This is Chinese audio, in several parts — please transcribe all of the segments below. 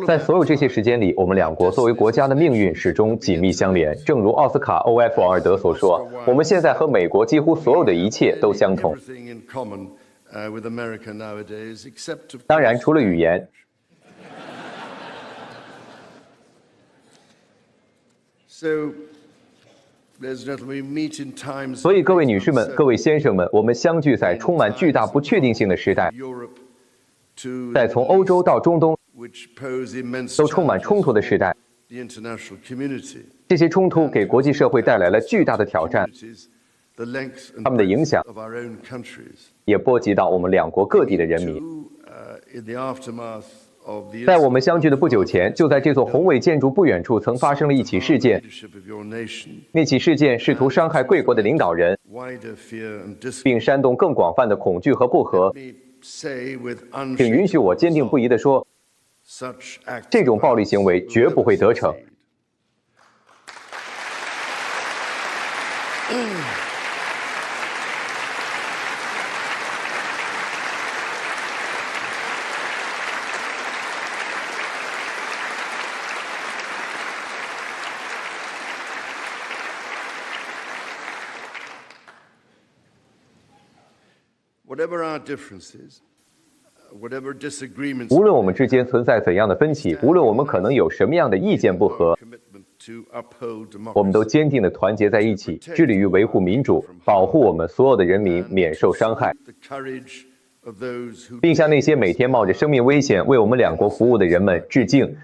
在所有这些时间里，我们两国作为国家的命运始终紧密相连。正如奥斯卡·欧埃弗尔德所说，我们现在和美国几乎所有的一切都相同。当然，除了语言。所以，各位女士们、各位先生们，我们相聚在充满巨大不确定性的时代，在从欧洲到中东都充满冲突的时代。这些冲突给国际社会带来了巨大的挑战，他们的影响也波及到我们两国各地的人民。在我们相聚的不久前，就在这座宏伟建筑不远处曾发生了一起事件。那起事件试图伤害贵国的领导人，并煽动更广泛的恐惧和不和。请允许我坚定不移地说，这种暴力行为绝不会得逞。无论我们之间存在怎样的分歧，无论我们可能有什么样的意见不合，我们都坚定地团结在一起，致力于维护民主，保护我们所有的人民免受伤害，并向那些每天冒着生命危险为我们两国服务的人们致敬。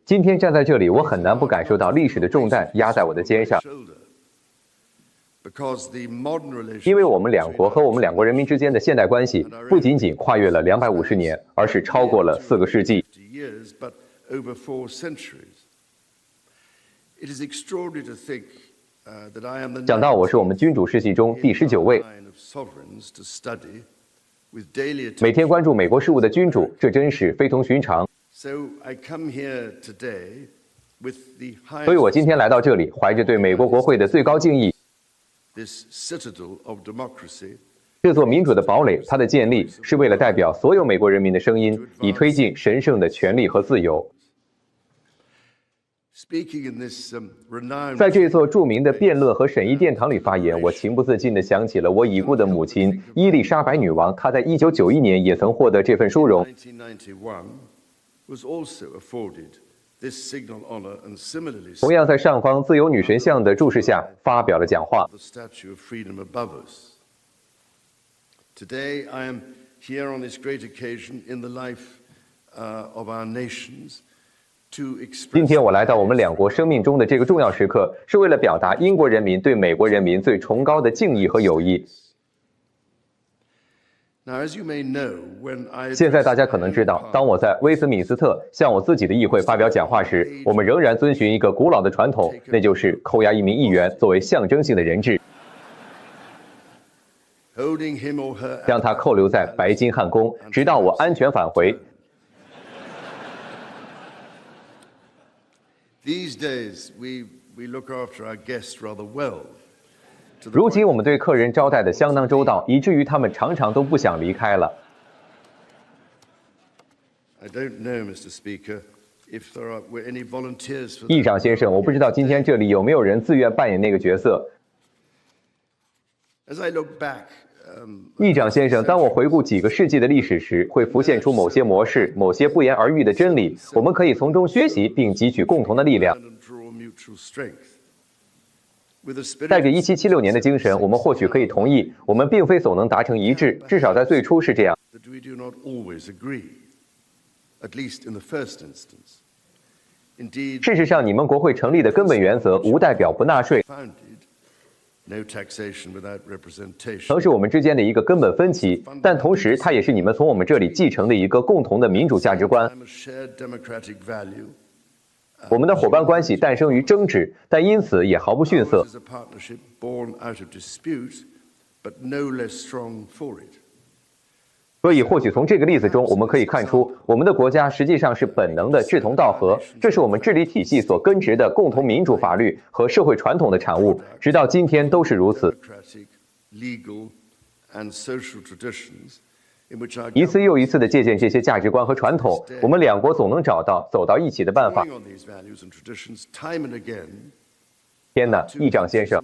今天站在这里，我很难不感受到历史的重担压在我的肩上。因为我们两国和我们两国人民之间的现代关系不仅仅跨越了250年，而是超过了4个世纪。讲到我是我们君主世系中第19位，每天关注美国事务的君主，这真是非同寻常。所以我今天来到这里，怀着对美国国会的最高敬意。这座民主的堡垒，它的建立是为了代表所有美国人民的声音，以推进神圣的权利和自由。在这座著名的辩论和审议殿堂里发言，我情不自禁地想起了我已故的母亲伊丽莎白女王，她在1991年也曾获得这份殊荣。同样在上方自由女神像的注视下发表了讲话。今天我来到我们两国生命中的这个重要时刻，是为了表达英国人民对美国人民最崇高的敬意和友谊。现在大家可能知道，当我在威斯敏斯特向我自己的议会发表讲话时，我们仍然遵循一个古老的传统，那就是扣押一名议员作为象征性的人质，将他扣留在白金汉宫，直到我安全返回。如今我们对客人招待的相当周到，以至于他们常常都不想离开了。议长先生，我不知道今天这里有没有人自愿扮演那个角色。议长先生，当我回顾几个世纪的历史时，会浮现出某些模式、某些不言而喻的真理，我们可以从中学习并汲取共同的力量。带着1776年的精神，我们或许可以同意，我们并非总能达成一致，至少在最初是这样。事实上，你们国会成立的根本原则无代表不纳税，曾是我们之间的一个根本分歧，但同时它也是你们从我们这里继承的一个共同的民主价值观。我们的伙伴关系诞生于争执，但因此也毫不逊色。所以，或许从这个例子中，我们可以看出，我们的国家实际上是本能的志同道合，这是我们治理体系所根植的共同民主法律和社会传统的产物，直到今天都是如此。一次又一次地借鉴这些价值观和传统，我们两国总能找到走到一起的办法。天哪，议长先生，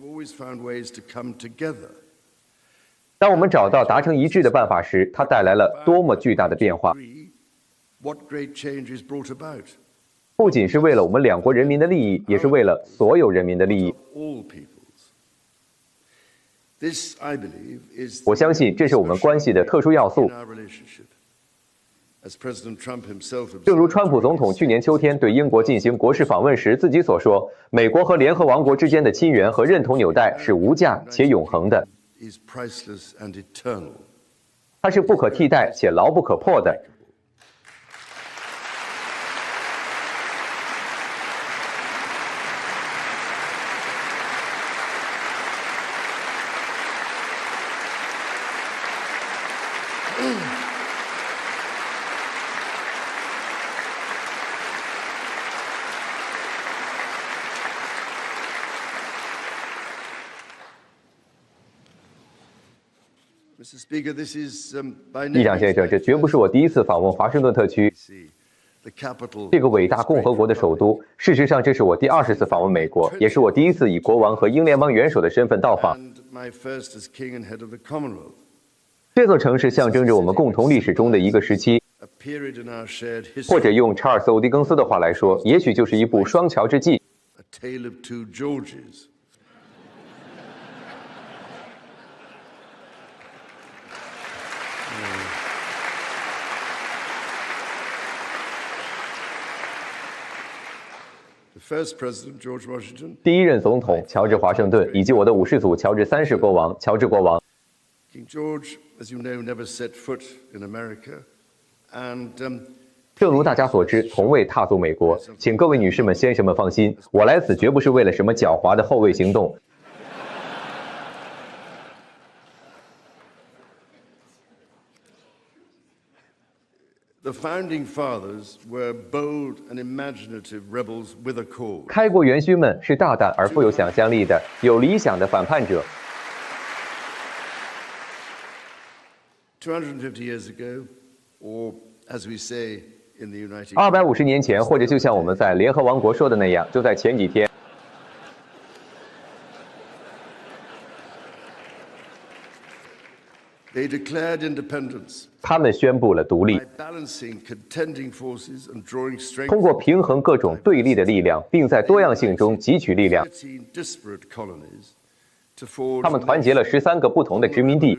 当我们找到达成一致的办法时，它带来了多么巨大的变化！不仅是为了我们两国人民的利益，也是为了所有人民的利益。我相信这是我们关系的特殊要素。正如川普总统去年秋天对英国进行国事访问时自己所说，美国和联合王国之间的亲缘和认同纽带是无价且永恒的，它是不可替代且牢不可破的。议长先生，这绝不是我第一次访问华盛顿特区，这个伟大共和国的首都。事实上，这是我第20次访问美国，也是我第一次以国王和英联邦元首的身份到访。这座城市象征着我们共同历史中的一个时期，或者用查尔斯·欧狄更斯的话来说，也许就是一部双乔治记。第一任总统乔治·华盛顿，以及我的武士祖乔治3世国王乔治国王。正如大家所知，从未踏足美国。请各位女士们、先生们放心，我来此绝不是为了什么狡猾的后卫行动。开国元勋们是大胆而富有想象力的、有理想的反叛者。250年前，或者就像我们在联合王国说的那样，就在前几天，他们宣布了独立。通过平衡各种对立的力量，并在多样性中汲取力量，他们团结了13个不同的殖民地，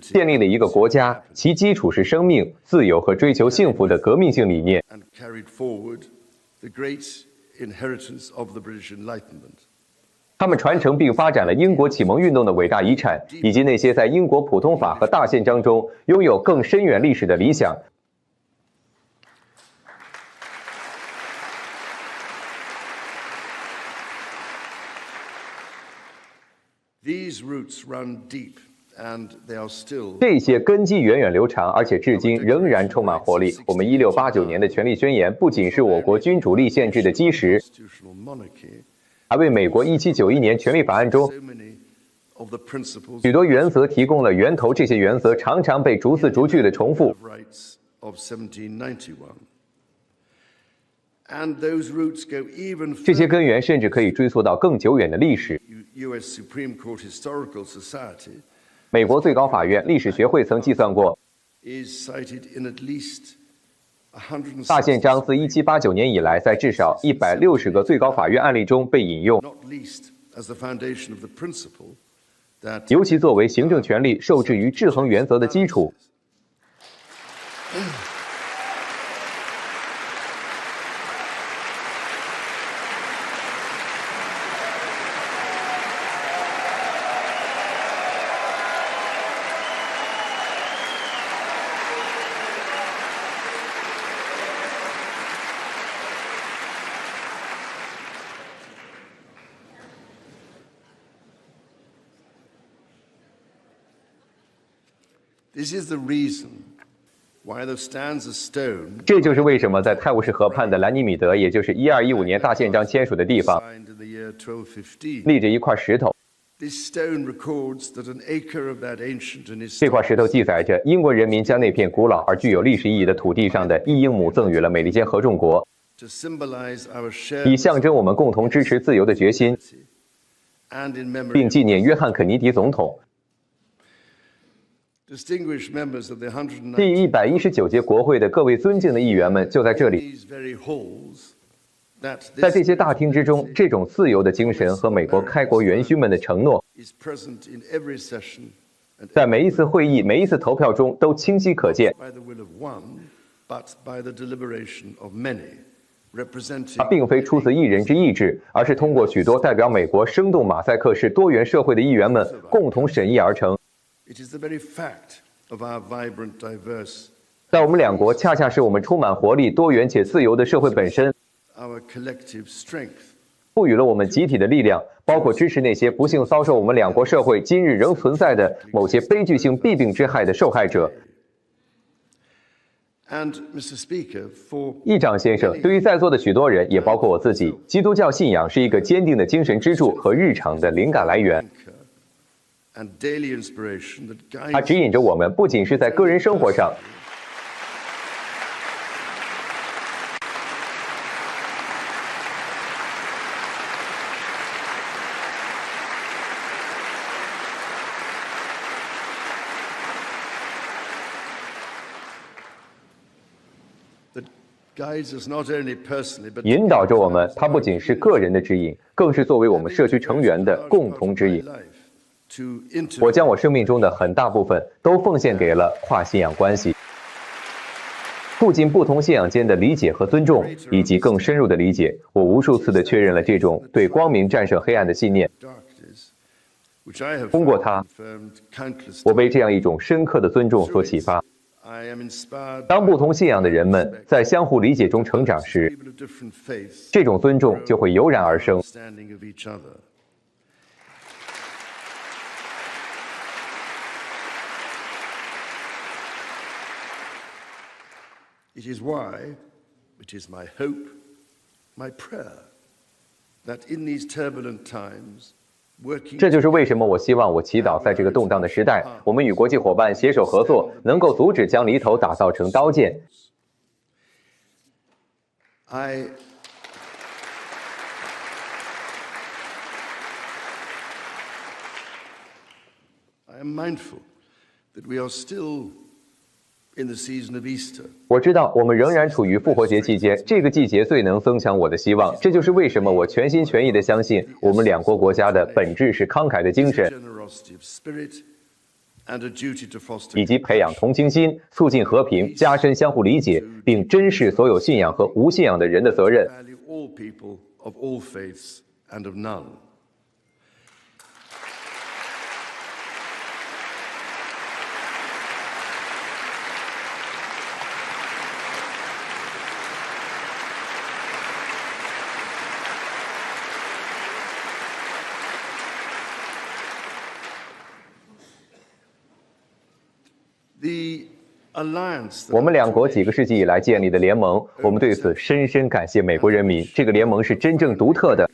建立了一个国家，其基础是生命、自由和追求幸福的革命性理念。他们传承并发展了英国启蒙运动的伟大遗产，以及那些在英国普通法和大宪章中拥有更深远历史的理想。这些根基源远流长，而且至今仍然充满活力。我们1689年的权利宣言不仅是我国君主立宪制的基石，还为美国1791年权利法案中许多原则提供了源头。这些原则常常被逐字逐句的重复。这些根源甚至可以追溯到更久远的历史。美国最高法院历史学会曾计算过，大宪章自1789年以来，在至少160个最高法院案例中被引用，尤其作为行政权力受制于制衡原则的基础。这就是为什么在泰晤士河畔的兰尼米德，也就是1215年大宪章签署的地方，立着一块石头。这块石头记载着，英国人民将那片古老而具有历史意义的土地上的1英亩赠予了美利坚合众国，以象征我们共同支持自由的决心，并纪念约翰·肯尼迪总统。第119届国会的各位尊敬的议员们就在这里。在这些大厅之中，这种自由的精神和美国开国元勋们的承诺，在每一次会议、每一次投票中都清晰可见。它并非出自一人之意志，而是通过许多代表美国生动马赛克式多元社会的议员们共同审议而成。在我们两国，恰恰是我们充满活力、多元且自由的社会本身，赋予了我们集体的力量，包括支持那些不幸遭受我们两国社会今日仍存在的某些悲剧性弊病之害的受害者。议长先生，对于在座的许多人，也包括我自己，基督教信仰是一个坚定的精神支柱和日常的灵感来源。它指引着我们，不仅是在个人生活上。引导着我们，它不仅是个人的指引，更是作为我们社区成员的共同指引。我将我生命中的很大部分都奉献给了跨信仰关系，促进不同信仰间的理解和尊重，以及更深入的理解。我无数次地确认了这种对光明战胜黑暗的信念。通过它，我被这样一种深刻的尊重所启发。当不同信仰的人们在相互理解中成长时，这种尊重就会油然而生。It is why it is my hope, my prayer, that in these turbulent times, 这就是为什么我希望我祈祷，在这个动荡的时代，我们与国际伙伴携手合作，能够阻止将犁头打造成刀剑。I am mindful that we are still in the season of Easter. 我知道我们仍然处于复活节期间，这个季节最能增强我的希望。这就是为什么我全心全意地相信，我们两国国家的本质是慷慨的精神，以及培养同情心、促进和平、加深相互理解，并珍视所有信仰和无信仰的人的责任。我们两国几个世纪以来建立的联盟，我们对此深深感谢美国人民。这个联盟是真正独特的，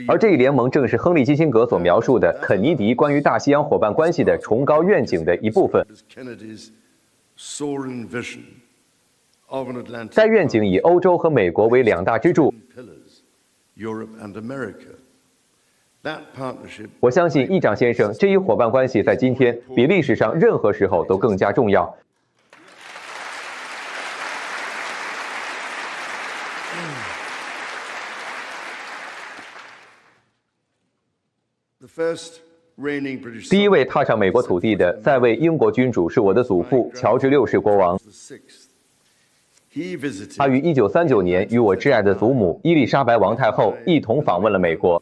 而这一联盟正是亨利·基辛格所描述的肯尼迪关于大西洋伙伴关系的崇高愿景的一部分。该愿景以欧洲和美国为两大支柱。我相信议长先生，这一伙伴关系在今天比历史上任何时候都更加重要。第一位踏上美国土地的在位英国君主是我的祖父乔治6世国王。他于1939年与我挚爱的祖母伊丽莎白王太后一同访问了美国。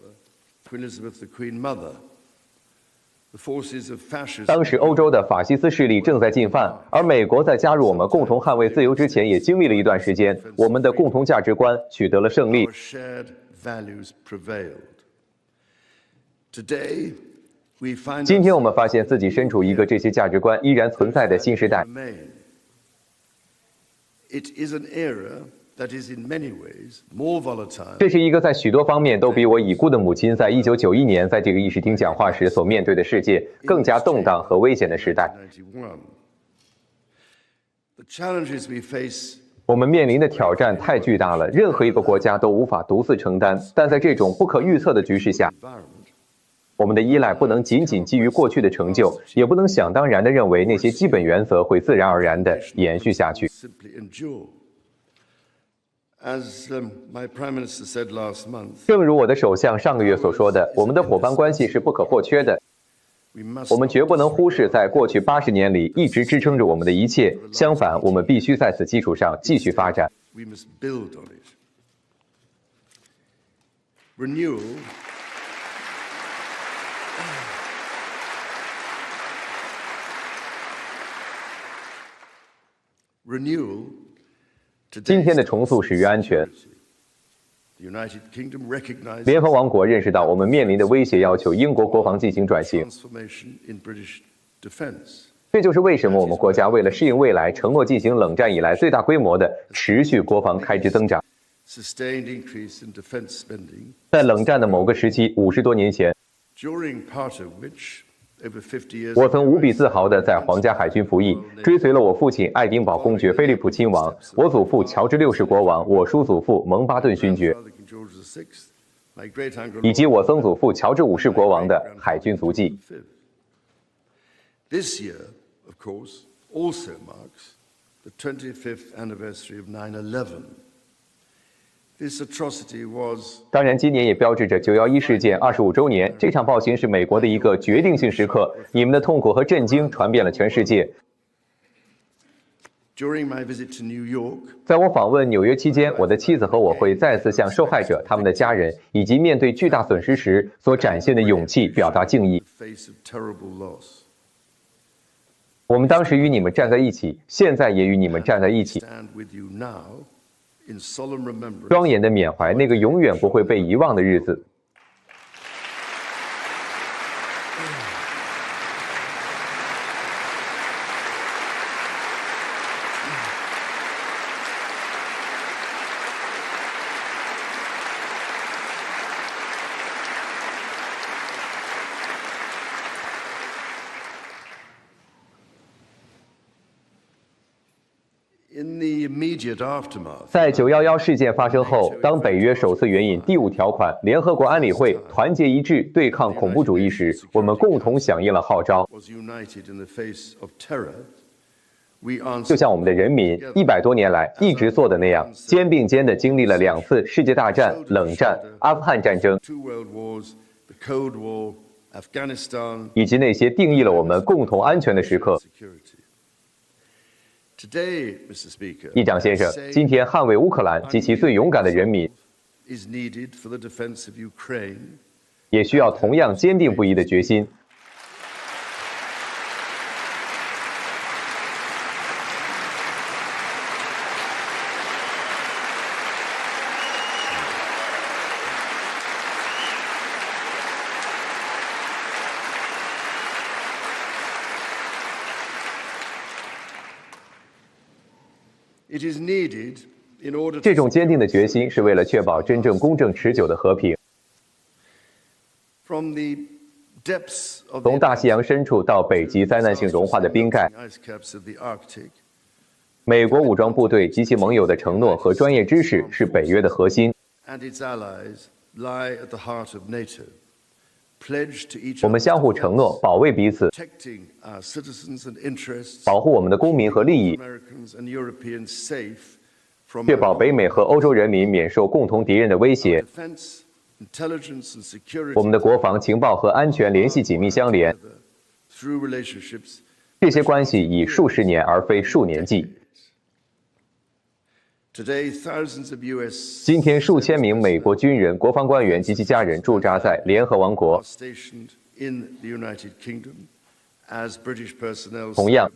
当时欧洲的法西斯势力正在进犯，而美国在加入我们共同捍卫自由之前也经历了一段时间，我们的共同价值观取得了胜利。今天我们发现自己身处一个这些价值观依然存在的新时代。that is in many ways more volatile. 这是一个在许多方面都比我已故的母亲在1991年在这个议事厅讲话时所面对的世界更加动荡和危险的时代。The challenges we face 我们面临的挑战太巨大了，任何一个国家都无法独自承担。但在这种不可预测的局势下，我们的依赖不能仅仅基于过去的成就，也不能想当然地认为那些基本原则会自然而然地延续下去。正如我的首相上个月所说的，我们的伙伴关系是不可或缺的。我们绝不能忽视在过去80年里一直支撑着我们的一切，相反，我们必须在此基础上继续发展。今天的重塑始于安全。联合王国认识到我们面临的威胁要求英国国防进行转型，这就是为什么我们国家为了适应未来，承诺进行冷战以来最大规模的持续国防开支增长。在冷战的某个时期，50多年前，我曾无比自豪地在皇家海军服役，追随了我父亲爱丁堡公爵菲利普亲王，我祖父乔治6世国王，我叔祖父蒙巴顿勋爵，以及我曾祖父乔治5世国王的海军足迹。This year, of course, also marks the 25th anniversary of 9/11. This atrocity was 当然，今年也标志着911事件25周年。这场暴行是美国的一个决定性时刻，你们的痛苦和震惊传遍了全世界。During my visit to New York, 在我访问纽约期间，我的妻子和我会再次向受害者、他们的家人以及面对巨大损失时所展现的勇气表达敬意。我们当时与你们站在一起，现在也与你们站在一起，庄严地缅怀那个永远不会被遗忘的日子。在911事件发生后，当北约首次援引第5条款联合国安理会团结一致对抗恐怖主义时，我们共同响应了号召。就像我们的人民100多年来一直做的那样，肩并肩地经历了2次世界大战、冷战、阿富汗战争，以及那些定义了我们共同安全的时刻。议长先生，今天捍卫乌克兰及其最勇敢的人民，也需要同样坚定不移的决心。这种坚定的决心是为了确保真正公正持久的和平。从大西洋深处到北极灾难性融化的冰盖，美国武装部队及其盟友的承诺和专业知识是北约的核心。我们相互承诺保卫彼此，保护我们的公民和利益，确保北美和欧洲人民免受共同敌人的威胁。我们的国防、情报和安全联系紧密相连，这些关系以数十年而非数年计。今天，数千名美国军人、国防官员及其家人驻扎在联合王国。同样，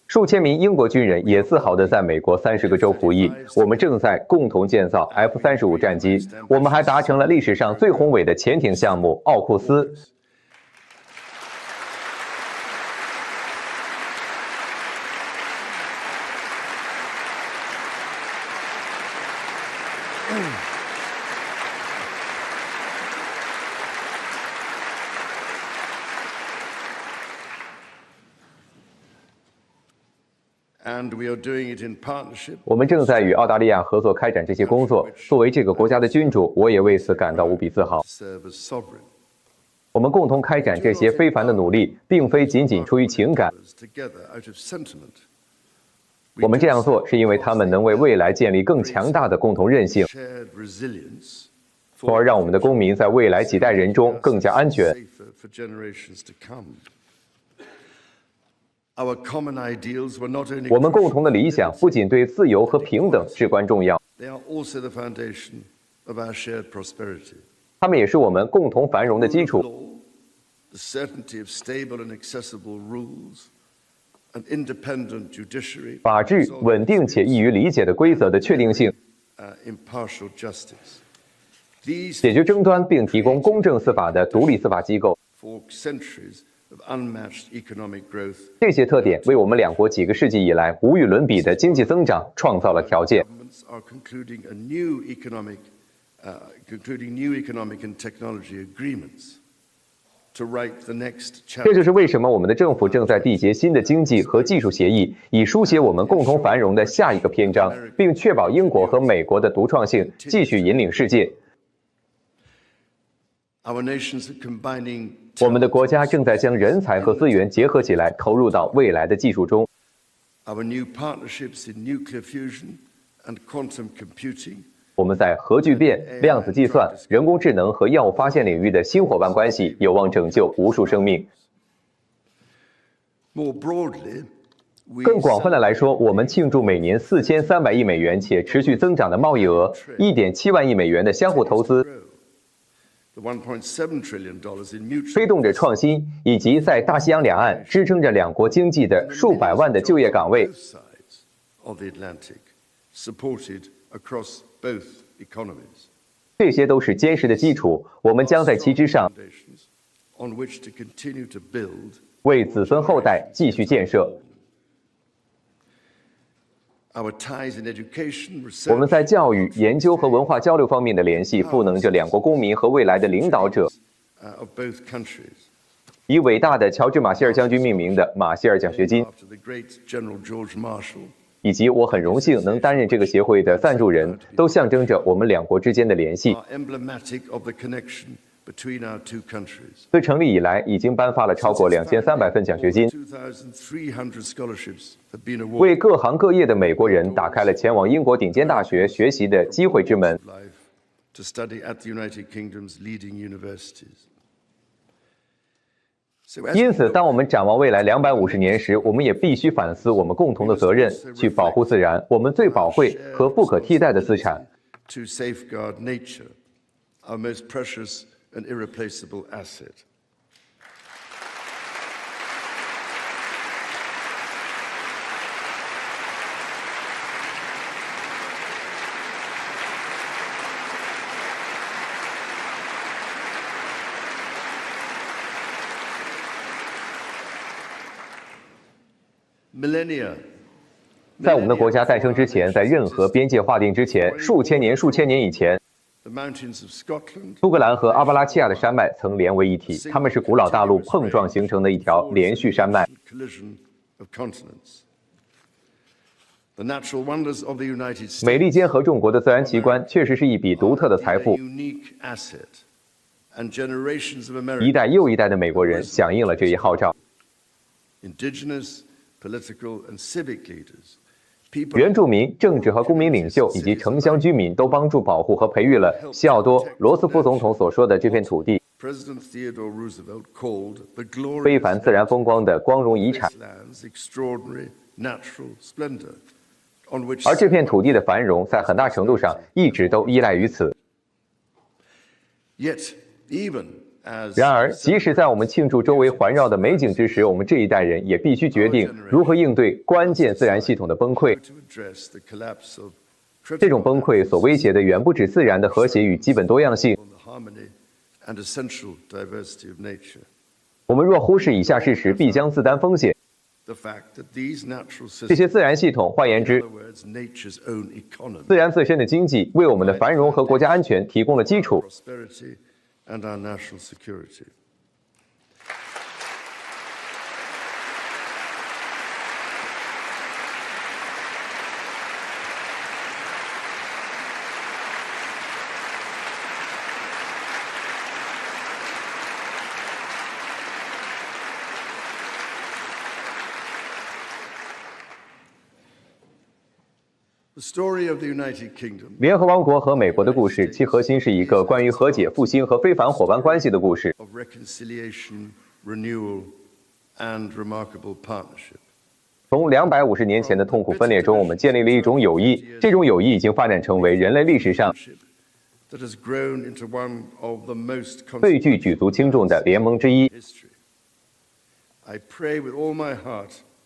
数千名英国军人也自豪地在美国30个州服役。我们正在共同建造 F-35战机，我们还达成了历史上最宏伟的潜艇项目奥库斯。我们正在与澳大利亚合作开展这些工作。作为这个国家的君主，我也为此感到无比自豪。我们共同开展这些非凡的努力，并非仅仅出于情感。我们这样做是因为他们能为未来建立更强大的共同韧性，从而让我们的公民在未来几代人中更加安全。我们共同的理想不仅对自由和平等至关重要，它们也是我们共同繁荣的基础。法治、稳定且易于理解的规则的确定性，解决争端并提供公正司法的独立司法机构。这些特点为我们两国几个世纪以来无与伦比的经济增长创造了条件。这就是为什么我们的政府正在缔结新的经济和技术协议，以书写我们共同繁荣的下一个篇章，并确保英国和美国的独创性继续引领世界。我们的国家正在将人才和资源结合起来，投入到未来的技术中。我们在核聚变、量子计算、人工智能和药物发现领域的新伙伴关系有望拯救无数生命。更广泛的来说，我们庆祝每年4300亿美元且持续增长的贸易额，1.7万亿美元的相互投资，推动着创新，以及在大西洋两岸支撑着两国经济的数百万的就业岗位。这些都是坚实的基础，我们将在其之上为子孙后代继续建设。我们在教育、研究和文化交流方面的联系，赋能着两国公民和未来的领导者。以伟大的乔治·马歇尔将军命名的马歇尔奖学金，以及我很荣幸能担任这个协会的赞助人，都象征着我们两国之间的联系。自成立以来，已经颁发了超过2300份奖学金，为各行各业的美国人打开了前往英国顶尖大学学习的机会之门。因此，当我们展望未来250年时，我们也必须反思我们共同的责任，去保护自然，我们最宝贵和不可替代的资产。在我们的国家诞生之前，在任何边界划定之前，数千年以前，苏格兰和阿巴拉契亚的山脉曾连为一体，它们是古老大陆碰撞形成的一条连续山脉。美利坚合众国的自然奇观确实是一笔独特的财富，一代又一代的美国人响应了这一号召。原住民、政治和公民领袖以及城乡居民都帮助保护和培育了西奥多·罗斯福总统所说的这片土地非凡自然风光的光荣遗产，而这片土地的繁荣在很大程度上一直都依赖于此。然而，即使在我们庆祝周围环绕的美景之时，我们这一代人也必须决定如何应对关键自然系统的崩溃。这种崩溃所威胁的远不止自然的和谐与基本多样性。我们若忽视以下事实，必将自担风险。这些自然系统，换言之，自然自身的经济，为我们的繁荣和国家安全提供了基础。and our national security. 联合王国和美国的故事，其核心是一个关于和解、复兴和非凡伙伴关系的故事。从250年前的痛苦分裂中，我们建立了一种友谊，这种友谊已经发展成为人类历史上最具举足轻重的联盟之一。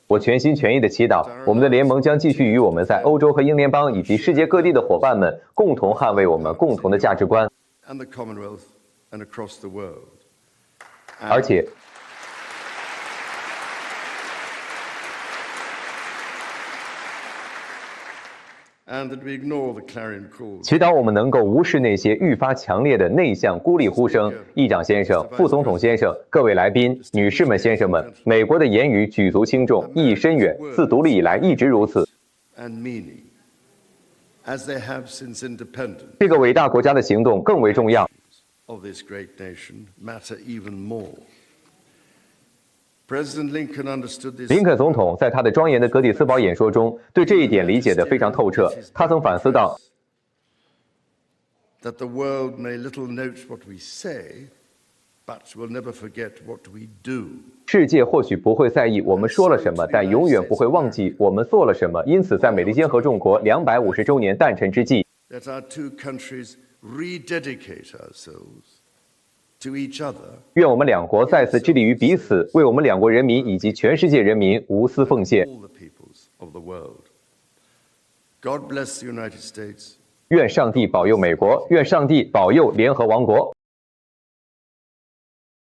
我全心全意地祈祷，我们的联盟将继续与我们在欧洲和英联邦以及世界各地的伙伴们共同捍卫我们共同的价值观，而且祈祷我们能够无视那些愈发强烈的内向孤立呼声。议长先生、副总统先生、各位来宾、女士们、先生们，美国的言语举足轻重，意义深远，自独立以来一直如此。这个伟大国家的行动更为重要。林肯总统在他的庄严的格底斯堡演说中，对这一点理解得非常透彻。他曾反思到，世界或许不会在意我们说了什么，但永远不会忘记我们做了什么。因此，在美利坚合众国250周年诞辰之际，愿我们两国再次致力于彼此，为我们两国人民以及全世界人民无私奉献。愿上帝保佑美国，愿上帝保佑联合王国。